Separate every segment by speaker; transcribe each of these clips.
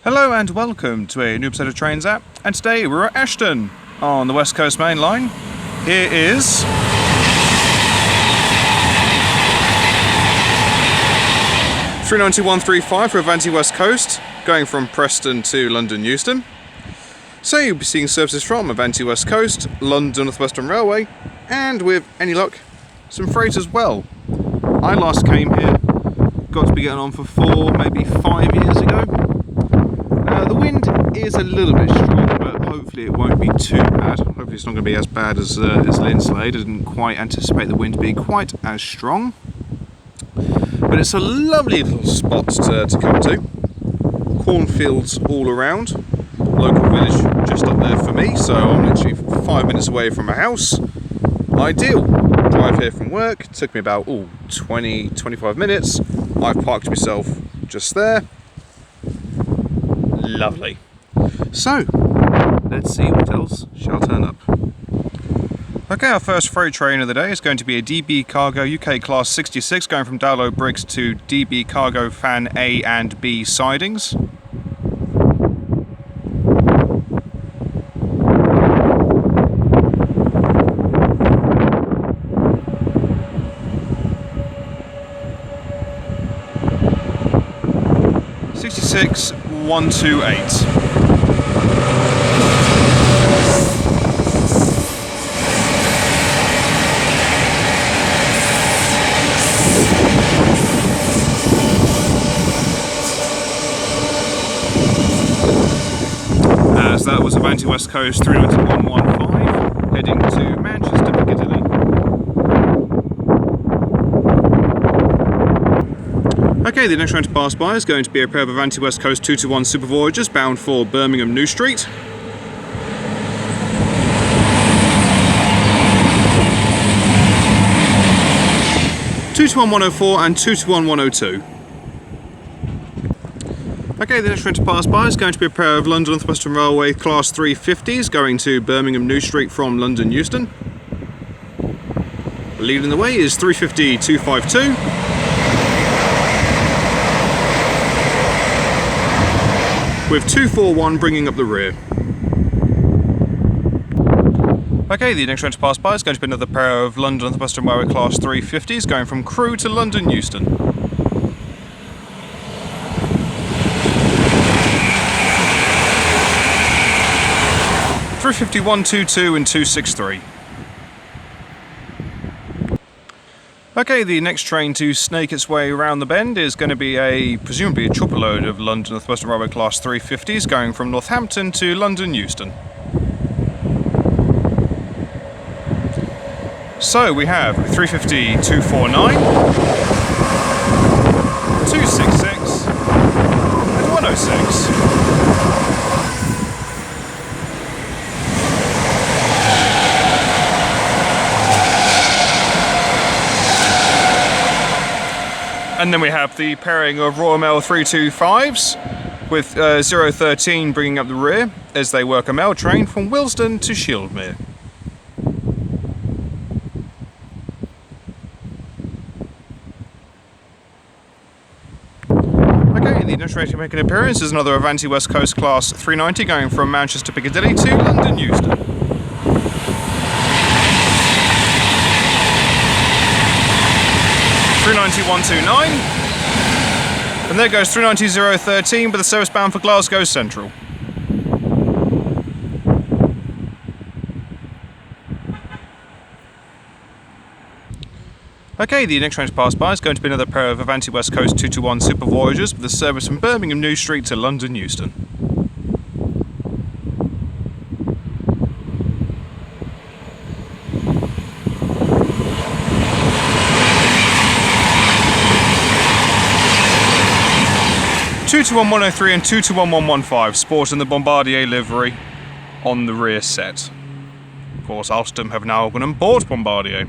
Speaker 1: Hello and welcome to a new episode of Trains App, and today we're at Ashton on the West Coast Mainline. Here is (39135) for Avanti West Coast, going from Preston to London Euston. So you'll be seeing services from Avanti West Coast, London Northwestern Railway, and with any luck, some freight as well. I last came here, got to be getting on for 4, maybe 5 years ago. The wind is a little bit strong, but hopefully it won't be too bad. Hopefully it's not going to be as bad as Linslade. I didn't quite anticipate the wind to be quite as strong. But it's a lovely little spot to come to. Cornfields all around. Local village just up there for me, so I'm literally 5 minutes away from my house. Ideal. Drive here from work. It took me about 20-25 minutes. I've parked myself just there. Lovely. So, let's see what else shall turn up. Okay, our first freight train of the day is going to be a DB Cargo UK Class 66 going from Dowlow Briggs to DB Cargo Fan A and B sidings. (66 128). As that was Avanti West Coast 39115, heading to Manchester Piccadilly. Okay, the next train to pass by is going to be a pair of Avanti West Coast 221 Super Voyagers bound for Birmingham New Street. (221-104) and (221-102). Okay, the next train to pass by is going to be a pair of London Northwestern Railway Class 350s going to Birmingham New Street from London Euston. Leading the way is 350-252. With 241 bringing up the rear. Okay, the next train to pass by is going to be another pair of London Northwestern Railway Class 350s going from Crewe to London Euston. (350-122) and (263). Okay, the next train to snake its way around the bend is going to be presumably a chopper load of London Northwestern Railway Class 350s going from Northampton to London Euston. So we have 350-249, 266 and 106. And then we have the pairing of Royal Mail 325s with 013 bringing up the rear as they work a mail train from Willesden to Shieldmere. Okay, the next train to make an appearance is another Avanti West Coast Class 390 going from Manchester Piccadilly to London Euston. (390-129), and there goes 390-013 with a service bound for Glasgow Central. Okay, the next train to pass by is going to be another pair of Avanti West Coast 221 Super Voyagers with a service from Birmingham New Street to London Euston. (221-103) and (221-115) sporting the Bombardier livery on the rear set. Of course, Ashton have now gone and bought Bombardier,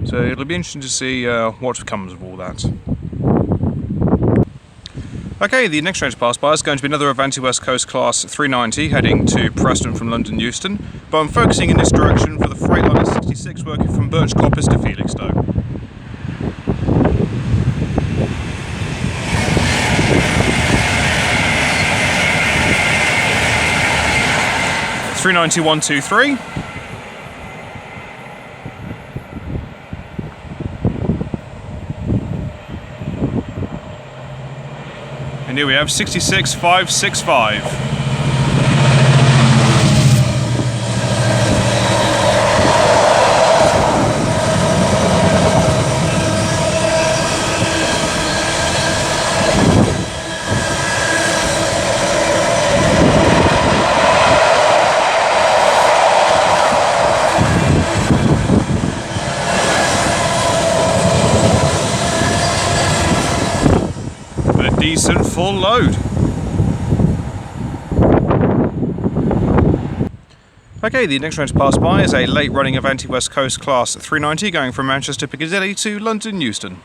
Speaker 1: so it'll be interesting to see what comes of all that. Okay, the next train to pass by is going to be another Avanti West Coast Class 390 heading to Preston from London Euston, but I'm focusing in this direction for the Freightliner 66 working from Birch Coppice to Felixstowe. 39123. And here we have 66565. Decent full load. Okay, the next train to pass by is a late running Avanti West Coast Class 390 going from Manchester Piccadilly to London Euston.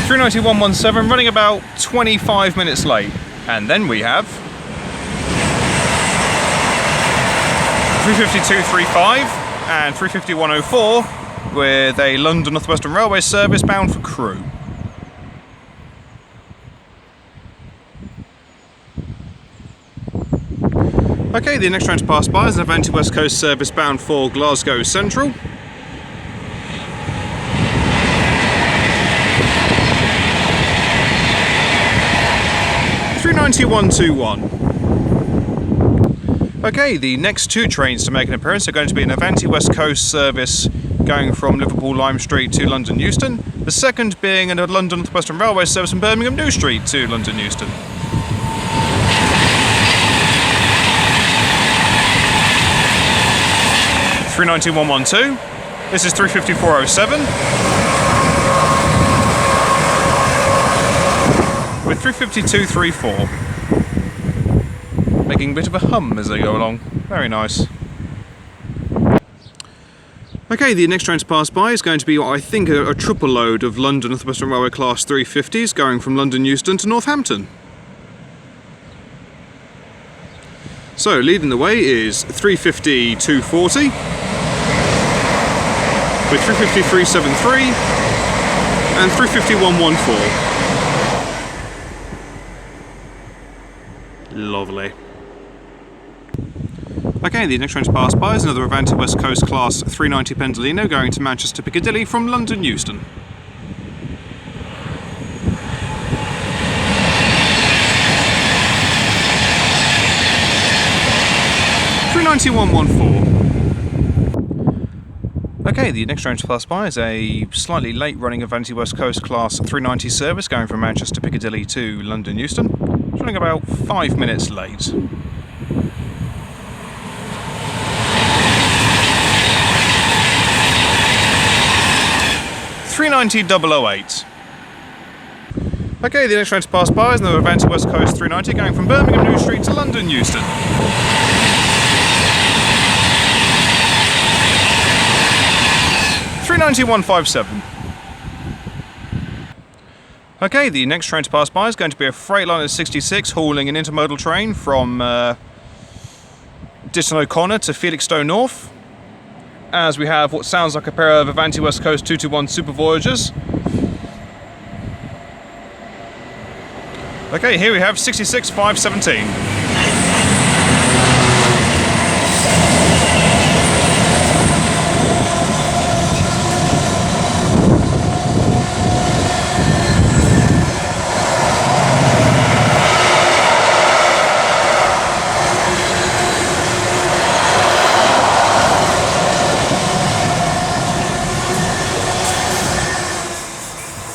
Speaker 1: (390-117) running about 25 minutes late. And then we have 35235 and 35104 with a London Northwestern Railway service bound for Crewe. Okay, the next train to pass by is an Avanti West Coast service bound for Glasgow Central. (39121). Okay, the next two trains to make an appearance are going to be an Avanti West Coast service going from Liverpool Lime Street to London Euston, the second being a London Northwestern Railway service from Birmingham New Street to London Euston. (39112). This is 35407 with 35234. Making a bit of a hum as they go along. Very nice. Okay, the next train to pass by is going to be what I think a triple load of London Northwestern Railway Class 350s going from London Euston to Northampton. So, leading the way is 350-240 with 350-373 and 350-114. Lovely. Okay, the next train to pass by is another Avanti West Coast Class 390 Pendolino going to Manchester Piccadilly from London Euston. (39114). Okay, the next train to pass by is a slightly late running Avanti West Coast Class 390 service going from Manchester Piccadilly to London Euston. It's running about 5 minutes late. (390-008). Okay, the next train to pass by is another Avanti West Coast 390 going from Birmingham New Street to London Euston. (390-157). Okay, the next train to pass by is going to be a Freightliner 66 hauling an intermodal train from Ditton O'Connor to Felixstowe North, as we have what sounds like a pair of Avanti West Coast 221 Super Voyagers. Okay, here we have 66517.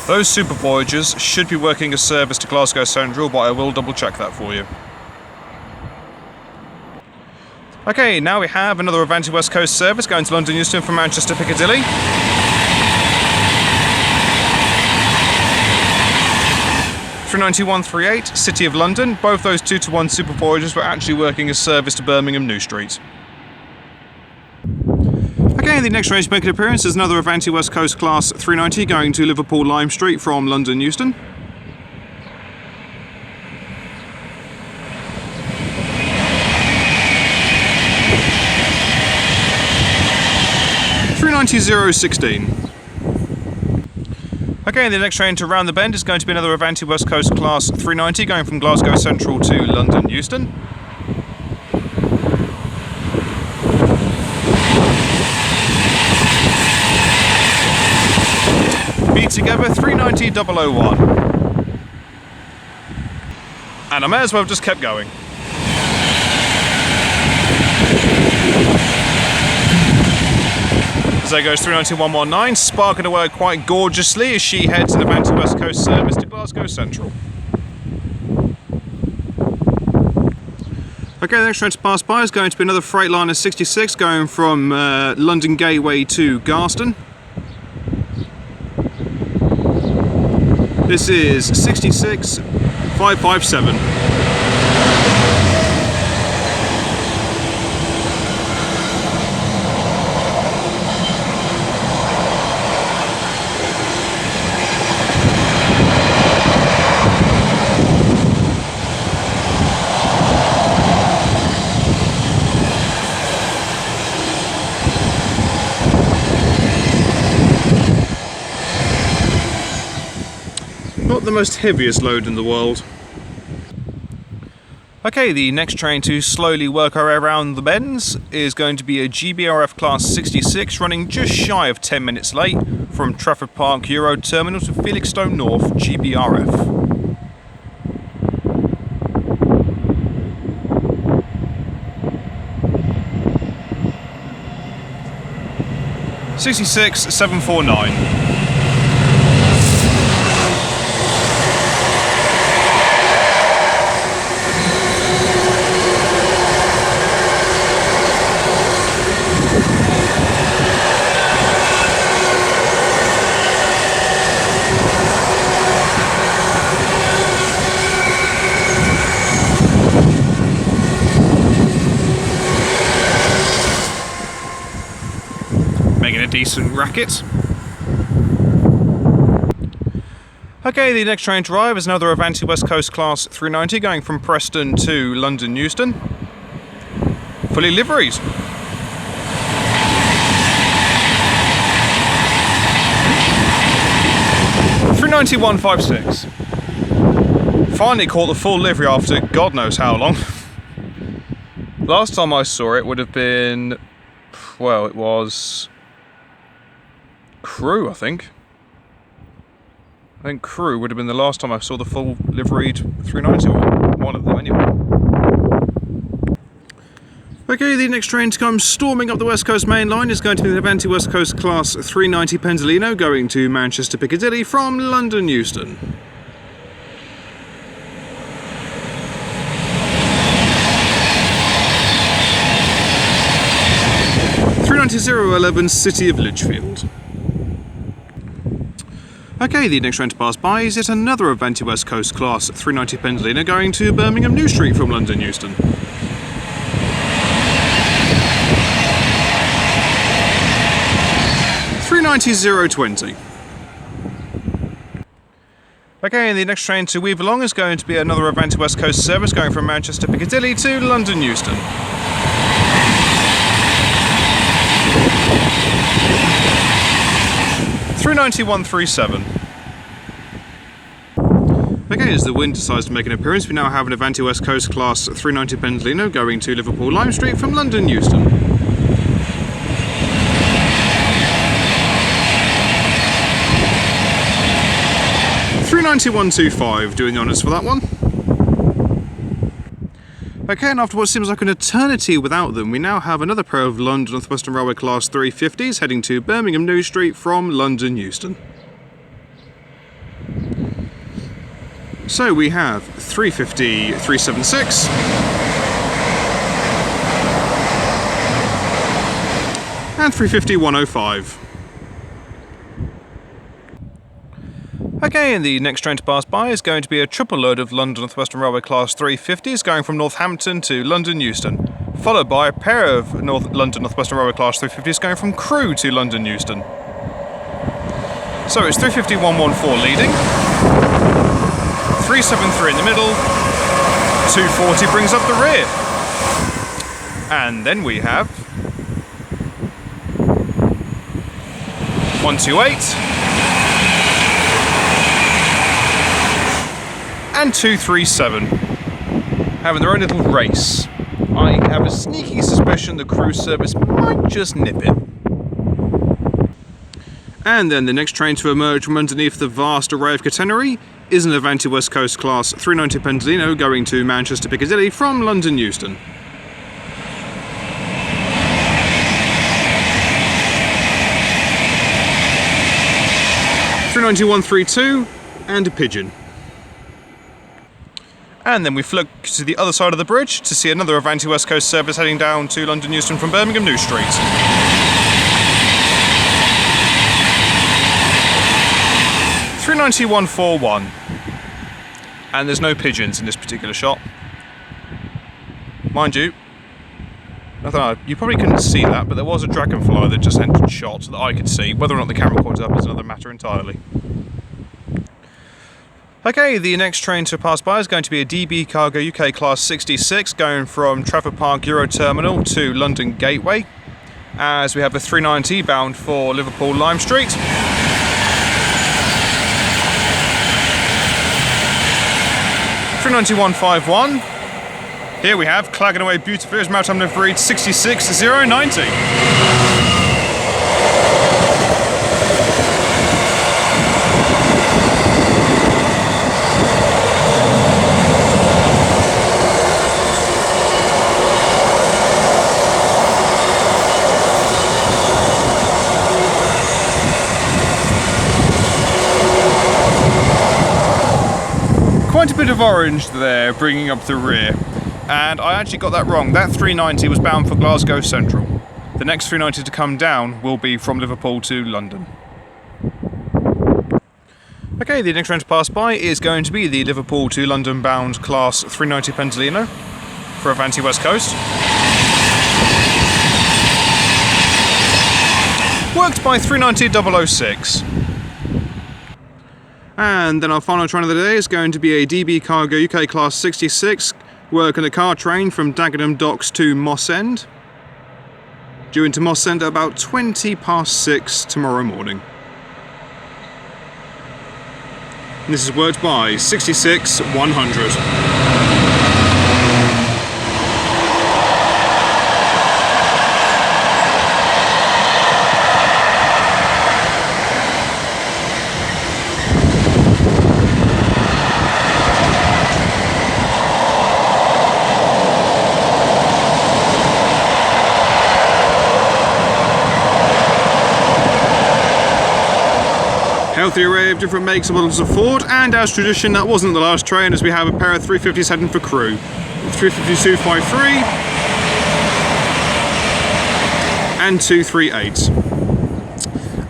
Speaker 1: Those Super Voyagers should be working a service to Glasgow Central, but I will double check that for you. Okay, now we have another Avanti West Coast service going to London Euston from Manchester Piccadilly. (39138) City of London. Both those 221 Super Voyagers were actually working a service to Birmingham New Street. Okay, the next train to make an appearance is another Avanti West Coast Class 390 going to Liverpool Lime Street from London Euston. (390-016). Okay, the next train to round the bend is going to be another Avanti West Coast Class 390 going from Glasgow Central to London Euston. Be together 390-001. And I may as well have just kept going. As there goes 390-119, sparking away quite gorgeously as she heads an Avanti West Coast service to Glasgow Central. Okay, the next train to pass by is going to be another Freightliner 66 going from London Gateway to Garston. This is 66557. Not the most heaviest load in the world. Okay, the next train to slowly work our way around the bends is going to be a GBRF Class 66 running just shy of 10 minutes late from Trafford Park Euro Terminal to Felixstowe North GBRF. (66.749). Making a decent racket. Okay, the next train to arrive is another Avanti West Coast Class 390 going from Preston to London Euston. Fully liveried. (390-156). Finally caught the full livery after God knows how long. Last time I saw it would have been, well, it was Crew, I think. Crew would have been the last time I saw the full liveried 390 one of them anyway. Okay, the next train to come storming up the West Coast Mainline is going to be the Avanti West Coast Class 390 Penzolino going to Manchester Piccadilly from London Euston. (390-011) City of Lichfield. Okay, the next train to pass by is yet another Avanti West Coast Class 390 Penzolino going to Birmingham New Street from London Euston. (390-020). Okay, and the next train to weave along is going to be another Avanti West Coast service going from Manchester Piccadilly to London Euston. (390-137). Okay, as the wind decides to make an appearance, we now have an Avanti West Coast Class 390 Penzolino going to Liverpool Lime Street from London Euston. (390-125), doing the honours for that one. Okay, and after what seems like an eternity without them, we now have another pair of London Northwestern Railway Class 350s heading to Birmingham New Street from London Euston. So we have 350-376 and 350-105. Okay, and the next train to pass by is going to be a triple load of London Northwestern Railway Class 350s going from Northampton to London Euston, followed by a pair of London Northwestern Railway Class 350s going from Crewe to London Euston. So it's 350-114 leading, 373 in the middle, 240 brings up the rear. And then we have 128, and 237, having their own little race. I have a sneaky suspicion the cruise service might just nip it. And then the next train to emerge from underneath the vast array of catenary is an Avanti West Coast class 390 Pendolino going to Manchester Piccadilly from London Euston. 39132 and a pigeon. And then we flick to the other side of the bridge to see another Avanti West Coast service heading down to London Euston from Birmingham New Street. 39141. And there's no pigeons in this particular shot. Mind you, I don't know, you probably couldn't see that, but there was a dragonfly that just entered shot that I could see. Whether or not the camera caught it up is another matter entirely. Okay, the next train to pass by is going to be a DB Cargo UK Class 66 going from Trafford Park Euro Terminal to London Gateway, as we have a 390 bound for Liverpool Lime Street. 39151. Here we have clagging away beautifully as Maritime Livery 66090. Quite a bit of orange there bringing up the rear, and I actually got that wrong. That 390 was bound for Glasgow Central. The next 390 to come down will be from Liverpool to London. Okay, the next train to pass by is going to be the Liverpool to London bound Class 390 Pendolino for Avanti West Coast. Worked by 390-006. And then our final train of the day is going to be a DB Cargo UK Class 66, working a car train from Dagenham Docks to Moss End, due into Moss End at about 6:20 tomorrow morning. And this is worked by 66100. Healthy array of different makes and models of Ford, and as tradition that wasn't the last train, as we have a pair of 350s heading for Crewe. 350-253 and 238.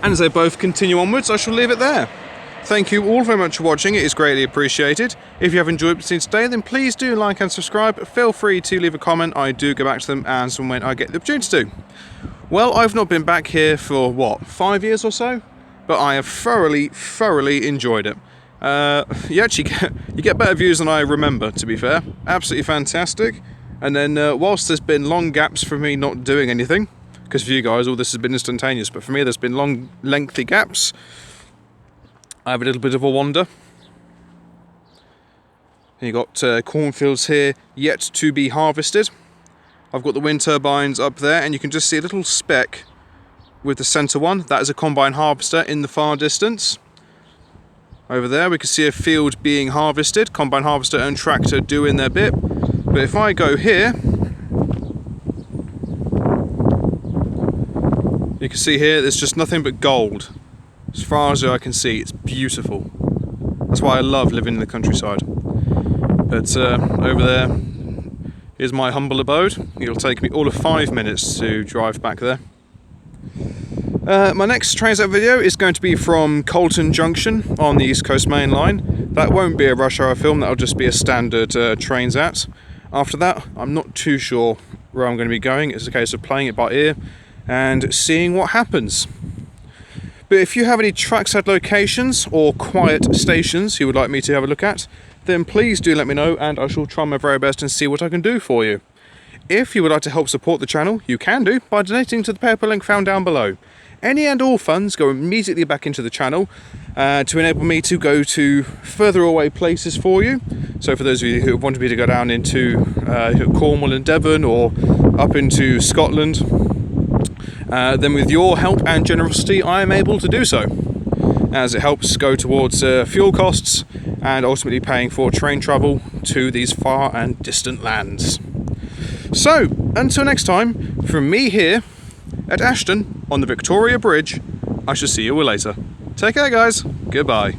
Speaker 1: And as they both continue onwards, I shall leave it there. Thank you all very much for watching, it is greatly appreciated. If you have enjoyed what you've seen today, then please do like and subscribe. Feel free to leave a comment, I do go back to them as and when I get the opportunity to. Well, I've not been back here for, what, 5 years or so? But I have thoroughly enjoyed it. You get better views than I remember, to be fair. Absolutely fantastic. And then whilst there's been long gaps for me not doing anything, because for you guys all this has been instantaneous, but for me there's been long lengthy gaps, I have a little bit of a wander. And you've got cornfields here yet to be harvested. I've got the wind turbines up there, and you can just see a little speck with the centre one. That is a combine harvester in the far distance. Over there we can see a field being harvested, combine harvester and tractor doing their bit. But if I go here, you can see here there's just nothing but gold. As far as I can see, it's beautiful. That's why I love living in the countryside. But over there is my humble abode. It'll take me all of 5 minutes to drive back there. My next transit video is going to be from Colton Junction on the East Coast Mainline. That won't be a rush hour film, that'll just be a standard Transat. After that, I'm not too sure where I'm going to be going. It's a case of playing it by ear and seeing what happens. But if you have any trackside locations or quiet stations you would like me to have a look at, then please do let me know and I shall try my very best and see what I can do for you. If you would like to help support the channel, you can do by donating to the PayPal link found down below. Any and all funds go immediately back into the channel to enable me to go to further away places for you. So for those of you who want me to go down into Cornwall and Devon, or up into Scotland, then with your help and generosity I am able to do so, as it helps go towards fuel costs and ultimately paying for train travel to these far and distant lands. So, until next time, from me here at Ashton on the Victoria Bridge, I shall see you all later. Take care, guys. Goodbye.